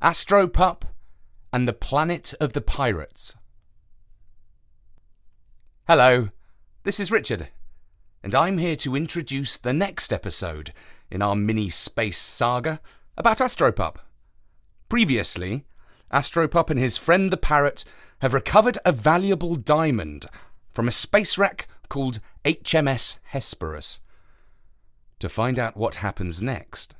Astroup and the Planet of the Pirates. Hello, this is Richard, and I'm here to introduce the next episode in our mini-space saga about Astroup. Previously, Astroup and his friend the parrot have recovered a valuable diamond from a space wreck called HMS Hesperus. To find out what happens next,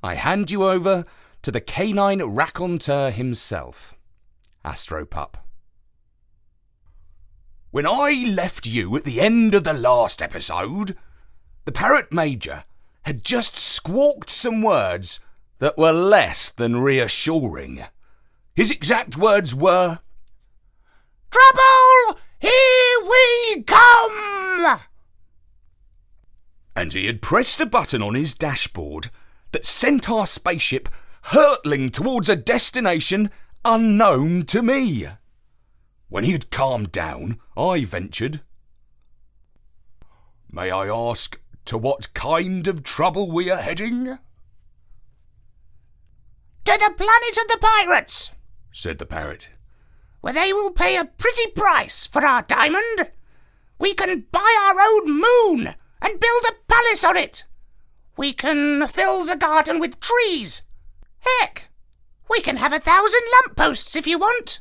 I hand you over to the canine raconteur himself, Astroup. When I left you at the end of the last episode, the parrot major had just squawked some words that were less than reassuring. His exact words were, "Trouble! Here we come!" And he had pressed a button on his dashboard that sent our spaceship hurtling towards a destination unknown to me. When he had calmed down, I ventured, "May I ask to what kind of trouble we are heading?" "To the planet of the pirates," said the parrot, "where they will pay a pretty price for our diamond. We can buy our own moon and build a palace on it. We can fill the garden with trees. Heck, we can have 1,000 lampposts if you want.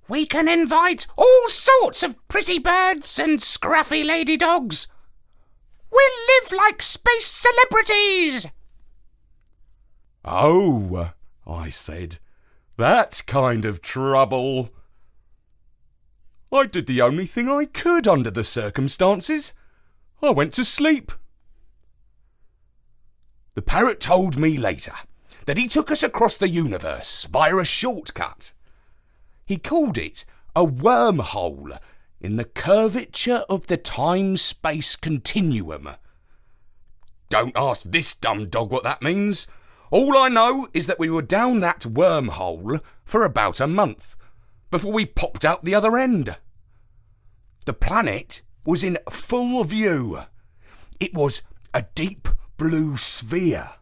We can invite all sorts of pretty birds and scruffy lady dogs. We'll live like space celebrities." "Oh," I said, "that kind of trouble. I did the only thing I could under the circumstances. I went to sleep." The parrot told me later that he took us across the universe via a shortcut. He called it a wormhole in the curvature of the time-space continuum. Don't ask this dumb dog what that means. All I know is that we were down that wormhole for about a month before we popped out the other end. The planet was in full view. It was a deep blue sphere,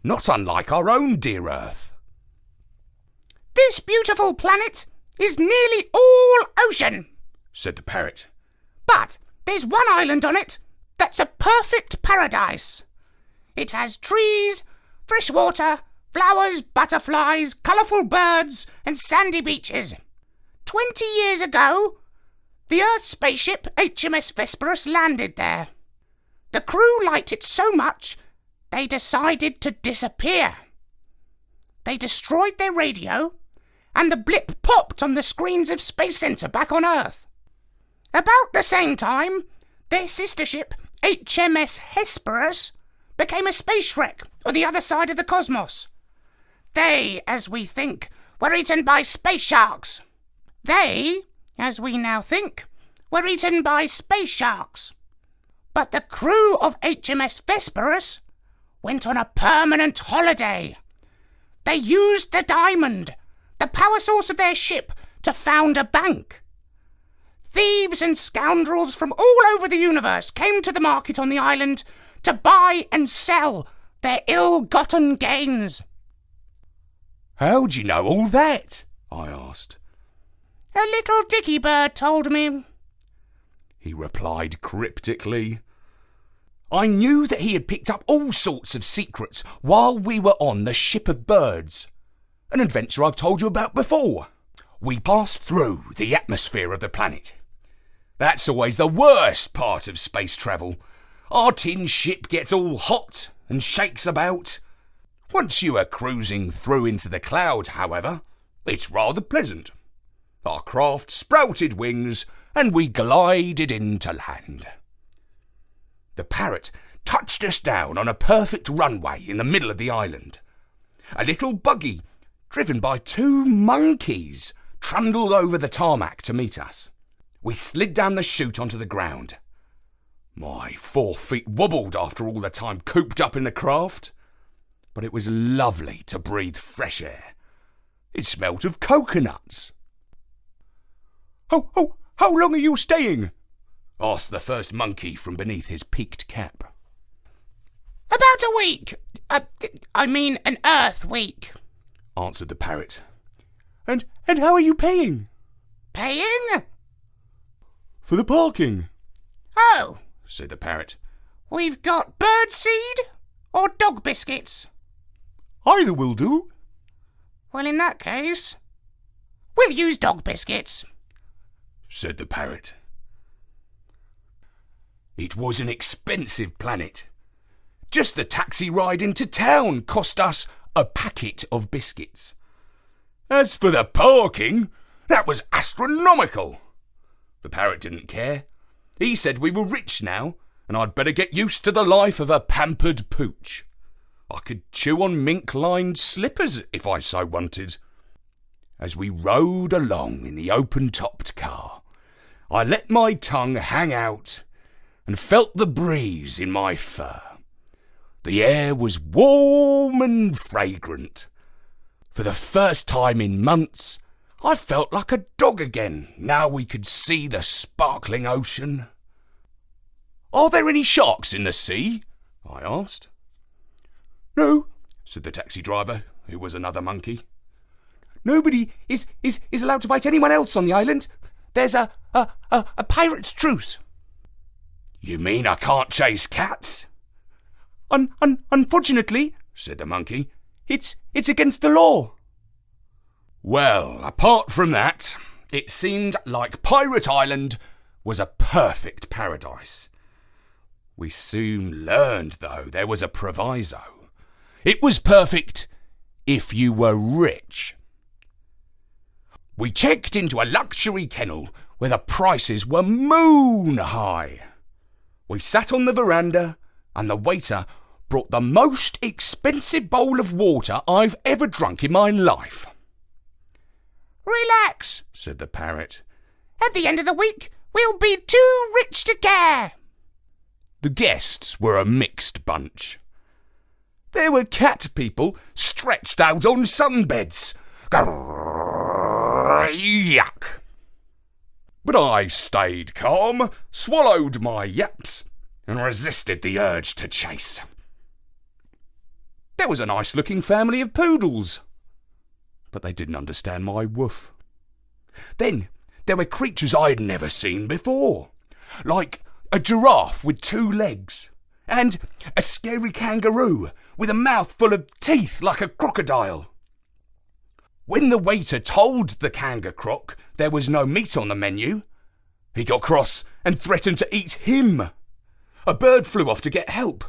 not unlike our own dear Earth. "This beautiful planet is nearly all ocean," said the parrot. "But there's one island on it that's a perfect paradise. It has trees, fresh water, flowers, butterflies, colourful birds, and sandy beaches. 20 years ago, the Earth spaceship HMS Hesperus landed there. The crew liked it so much, they decided to disappear. They destroyed their radio, and the blip popped on the screens of Space Center back on Earth. About the same time, their sister ship, HMS Hesperus, became a space wreck on the other side of the cosmos. They, as we think, were eaten by space sharks. They, as we now think, were eaten by space sharks. But the crew of HMS Hesperus went on a permanent holiday. They used the diamond, the power source of their ship, to found a bank. Thieves and scoundrels from all over the universe came to the market on the island to buy and sell their ill-gotten gains." "How'd you know all that?" I asked. "A little dicky bird told me," he replied cryptically. "I knew that he had picked up all sorts of secrets while we were on the Ship of Birds, an adventure I've told you about before. We passed through the atmosphere of the planet. That's always the worst part of space travel. Our tin ship gets all hot and shakes about. Once you are cruising through into the cloud, however, it's rather pleasant. Our craft sprouted wings and we glided into land. The parrot touched us down on a perfect runway in the middle of the island. A little buggy, driven by 2 monkeys, trundled over the tarmac to meet us. We slid down the chute onto the ground. My 4 feet wobbled after all the time cooped up in the craft, but it was lovely to breathe fresh air. It smelt of coconuts. How long are you staying?" asked the first monkey from beneath his peaked cap. "About a week. I mean an Earth week," answered the parrot. And how are you paying? Paying? For the parking. Oh, said the parrot. we've got bird seed or dog biscuits. Either will do. Well, in that case, we'll use dog biscuits, said the parrot. It was an expensive planet. Just the taxi ride into town cost us a packet of biscuits. As for the parking, that was astronomical. The parrot didn't care. He said we were rich now, and I'd better get used to the life of a pampered pooch. I could chew on mink-lined slippers if I so wanted. As we rode along in the open-topped car, I let my tongue hang out and felt the breeze in my fur. The air was warm and fragrant. For the first time in months, I felt like a dog again, now we could see the sparkling ocean. Are there any sharks in the sea? I asked. No, said the taxi driver, who was another monkey. Nobody is allowed to bite anyone else on the island. There's a pirate's truce. You mean I can't chase cats? Unfortunately, said the monkey, it's against the law. Well, apart from that, it seemed like Pirate Island was a perfect paradise. We soon learned, though, there was a proviso. It was perfect if you were rich. We checked into a luxury kennel where the prices were moon high. We sat on the veranda and the waiter brought the most expensive bowl of water I've ever drunk in my life. Relax, said the parrot. At the end of the week, we'll be too rich to care. The guests were a mixed bunch. There were cat people stretched out on sunbeds. Yuck! But I stayed calm, swallowed my yaps, and resisted the urge to chase. There was a nice-looking family of poodles, but they didn't understand my woof. Then there were creatures I'd never seen before, like a giraffe with 2 legs, and a scary kangaroo with a mouth full of teeth like a crocodile. When the waiter told the kangaroo there was no meat on the menu, he got cross and threatened to eat him. A bird flew off to get help.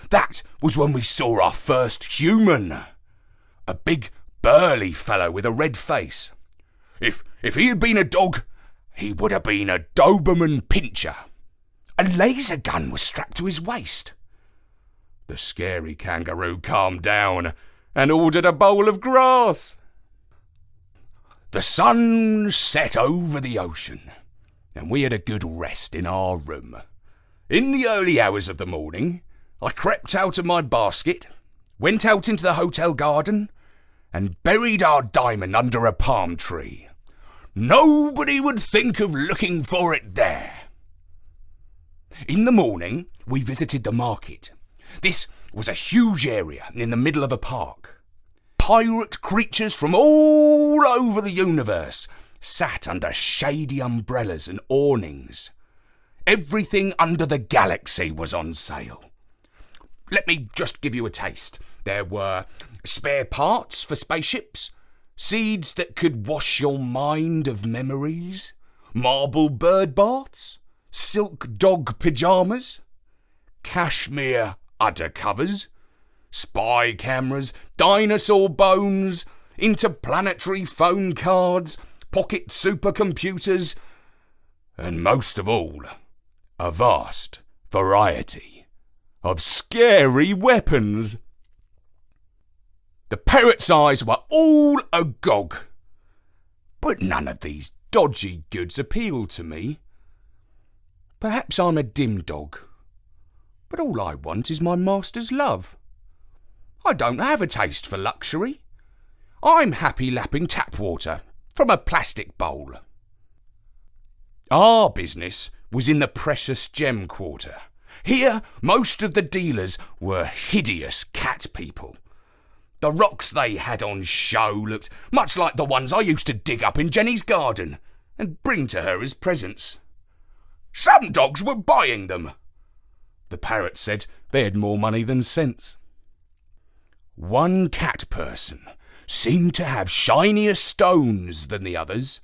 That was when we saw our first human. A big, burly fellow with a red face. If he had been a dog, he would have been a Doberman Pinscher. A laser gun was strapped to his waist. The scary kangaroo calmed down and ordered a bowl of grass. The sun set over the ocean, and we had a good rest in our room. In the early hours of the morning, I crept out of my basket, went out into the hotel garden, and buried our diamond under a palm tree. Nobody would think of looking for it there. In the morning, we visited the market. This was a huge area in the middle of a park. Pirate creatures from all over the universe sat under shady umbrellas and awnings. Everything under the galaxy was on sale. Let me just give you a taste. There were spare parts for spaceships, seeds that could wash your mind of memories, marble bird baths, silk dog pyjamas, cashmere udder covers, spy cameras, dinosaur bones, interplanetary phone cards, pocket supercomputers, and most of all, a vast variety of scary weapons. The parrot's eyes were all agog, but none of these dodgy goods appealed to me. Perhaps I'm a dim dog, but all I want is my master's love. I don't have a taste for luxury. I'm happy lapping tap water from a plastic bowl. Our business was in the precious gem quarter. Here, most of the dealers were hideous cat people. The rocks they had on show looked much like the ones I used to dig up in Jenny's garden and bring to her as presents. Some dogs were buying them. The parrot said they had more money than sense. One cat person seemed to have shinier stones than the others.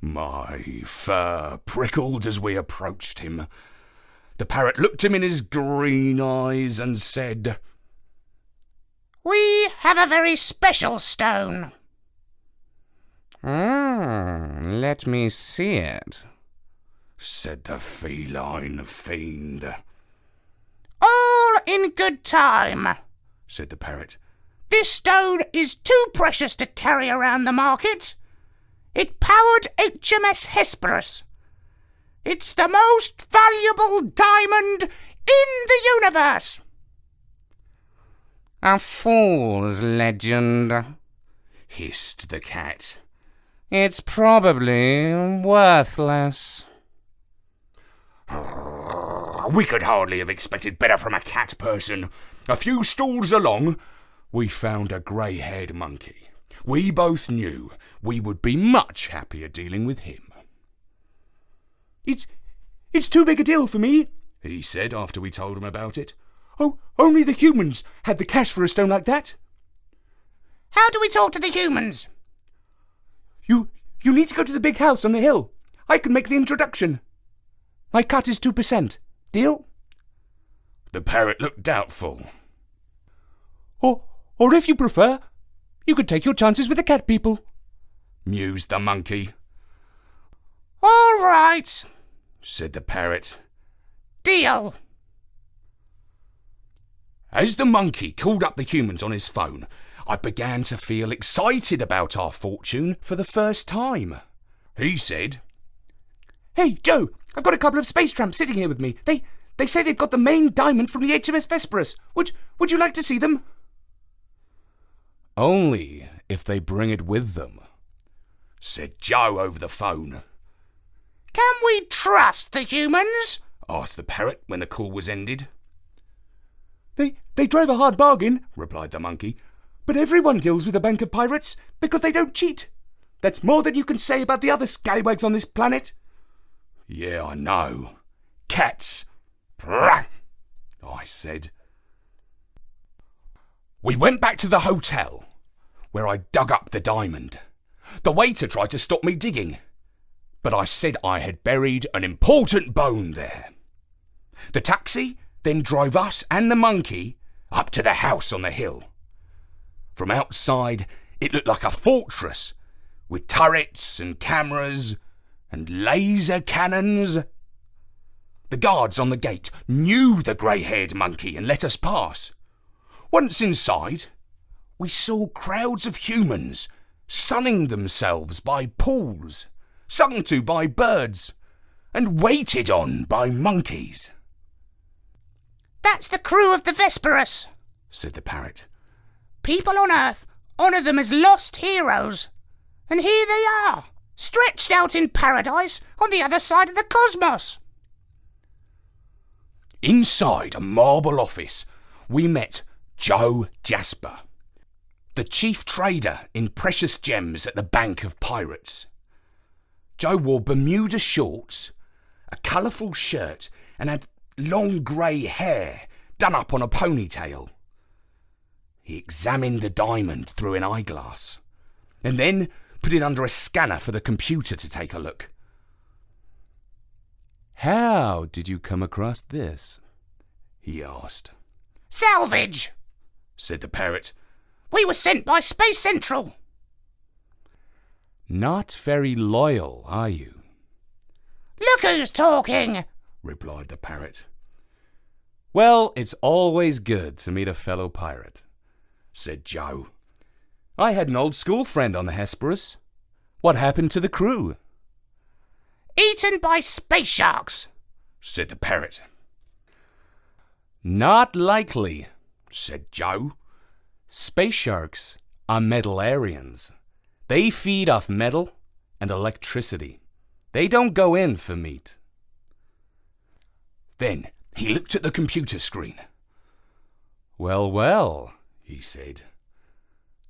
My fur prickled as we approached him. The parrot looked him in his green eyes and said, We have a very special stone. Let me see it, said the feline fiend. All in good time, said the parrot. This stone is too precious to carry around the market. It powered HMS Hesperus. It's the most valuable diamond in the universe. A fool's legend, hissed the cat. It's probably worthless. We could hardly have expected better from a cat person. A few stalls along, we found a grey-haired monkey. We both knew we would be much happier dealing with him. It's too big a deal for me, he said after we told him about it. Oh, only the humans had the cash for a stone like that. How do we talk to the humans? You need to go to the big house on the hill. I can make the introduction. My cut is 2%. Deal? The parrot looked doubtful. Or if you prefer, you could take your chances with the cat people, mused the monkey. All right, said the parrot. Deal. As the monkey called up the humans on his phone, I began to feel excited about our fortune for the first time. He said, Hey, Joe, I've got a couple of space tramps sitting here with me. They say they've got the main diamond from the HMS Hesperus. Would you like to see them? Only if they bring it with them, said Joe over the phone. Can we trust the humans? Asked the parrot when the call was ended. They drive a hard bargain, replied the monkey, but everyone deals with a bank of pirates because they don't cheat. That's more than you can say about the other scallywags on this planet. Yeah, I know. Cats. Prrr, I said. We went back to the hotel, where I dug up the diamond. The waiter tried to stop me digging, but I said I had buried an important bone there. The taxi then drove us and the monkey up to the house on the hill. From outside, it looked like a fortress, with turrets and cameras and laser cannons. The guards on the gate knew the grey-haired monkey and let us pass. Once inside, we saw crowds of humans sunning themselves by pools, sung to by birds, and waited on by monkeys. That's the crew of the Vesperus, said the parrot. People on Earth honour them as lost heroes. And here they are, stretched out in paradise on the other side of the cosmos. Inside a marble office, we met Joe Jasper, the chief trader in precious gems at the Bank of Pirates. Joe wore Bermuda shorts, a colourful shirt, and had long grey hair done up on a ponytail. He examined the diamond through an eyeglass, and then put it under a scanner for the computer to take a look. How did you come across this? He asked. Salvage, said the parrot. We were sent by Space Central. Not very loyal, are you? Look who's talking, replied the parrot. Well, it's always good to meet a fellow pirate, said Joe. I had an old school friend on the Hesperus. What happened to the crew? Eaten by space sharks, said the parrot. Not likely, said Joe. Space sharks are metallarians. They feed off metal and electricity. They don't go in for meat. Then he looked at the computer screen. Well, he said.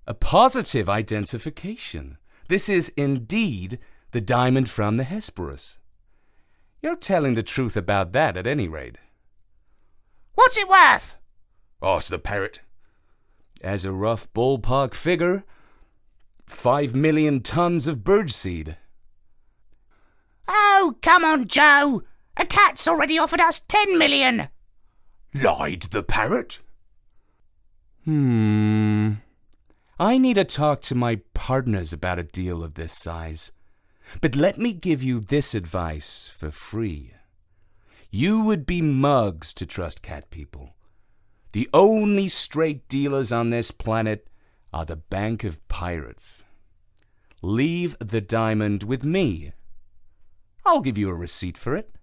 A positive identification. This is indeed the diamond from the Hesperus. You're telling the truth about that at any rate. What's it worth? asked the parrot. As a rough ballpark figure, 5 million tons of birdseed. Oh, come on, Joe. A cat's already offered us 10 million. Lied the parrot. I need to talk to my partners about a deal of this size. But let me give you this advice for free. You would be mugs to trust cat people. The only straight dealers on this planet are the Bank of Pirates. Leave the diamond with me. I'll give you a receipt for it.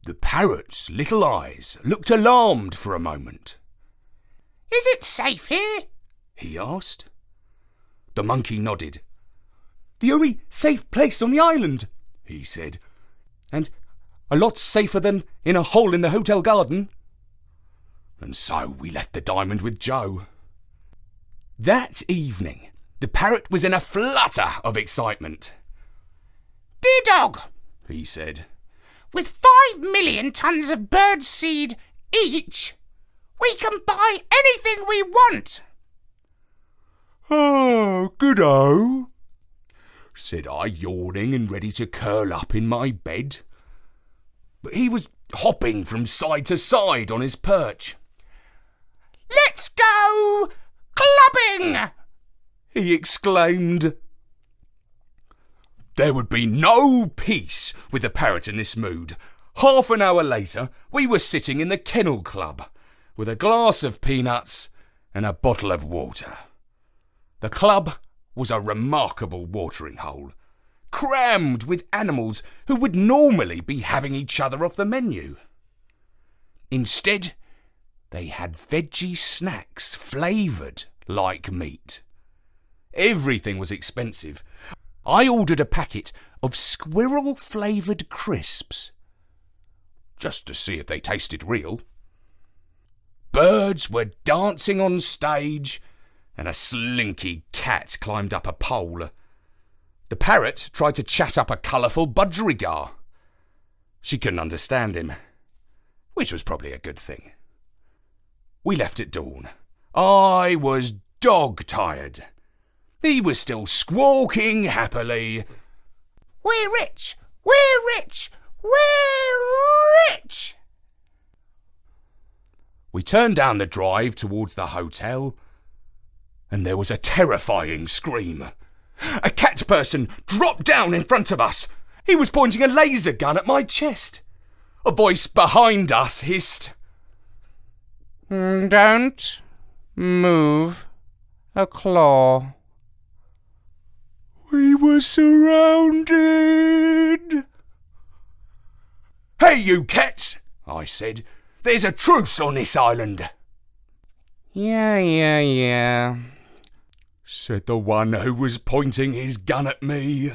The parrot's little eyes looked alarmed for a moment. Is it safe here? He asked. The monkey nodded. The only safe place on the island, He said. and a lot safer than in a hole in the hotel garden. And so we left the diamond with Joe. That evening, the parrot was in a flutter of excitement. Dear dog, He said. with 5 million tons of birdseed each, we can buy anything we want. Oh, good-o, said I, yawning and ready to curl up in my bed. But he was hopping from side to side on his perch. Let's go clubbing! He exclaimed. There would be no peace with the parrot in this mood. Half an hour later, we were sitting in the Kennel Club with a glass of peanuts and a bottle of water. The club was a remarkable watering hole, crammed with animals who would normally be having each other off the menu. Instead, they had veggie snacks flavoured like meat. Everything was expensive. I ordered a packet of squirrel-flavoured crisps, just to see if they tasted real. Birds were dancing on stage, and a slinky cat climbed up a pole. The parrot tried to chat up a colourful budgerigar. She couldn't understand him, which was probably a good thing. We left at dawn. I was dog-tired. He was still squawking happily. We're rich! We're rich! We're rich! We turned down the drive towards the hotel, and there was a terrifying scream. A cat person dropped down in front of us. He was pointing a laser gun at my chest. A voice behind us hissed, Don't move a claw. We were surrounded. Hey, you cats, I said. There's a truce on this island. Yeah, said the one who was pointing his gun at me.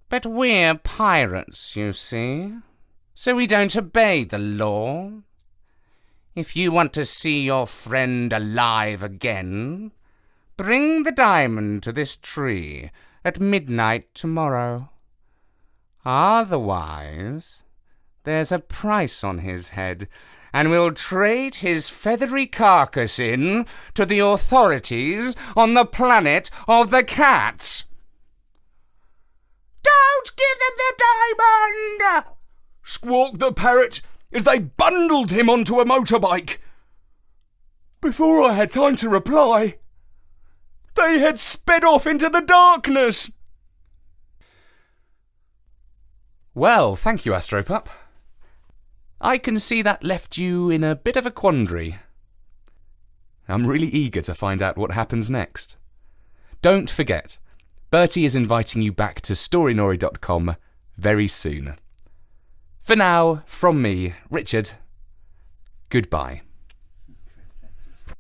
But we're pirates, you see, so we don't obey the law. If you want to see your friend alive again, bring the diamond to this tree at midnight tomorrow. Otherwise, there's a price on his head, and we'll trade his feathery carcass in to the authorities on the planet of the cats. Don't give them the diamond! Squawked the parrot as they bundled him onto a motorbike. Before I had time to reply, they had sped off into the darkness. Well, thank you, Astroup. I can see that left you in a bit of a quandary. I'm really eager to find out what happens next. Don't forget, Bertie is inviting you back to storynori.com very soon. For now, from me, Richard, goodbye.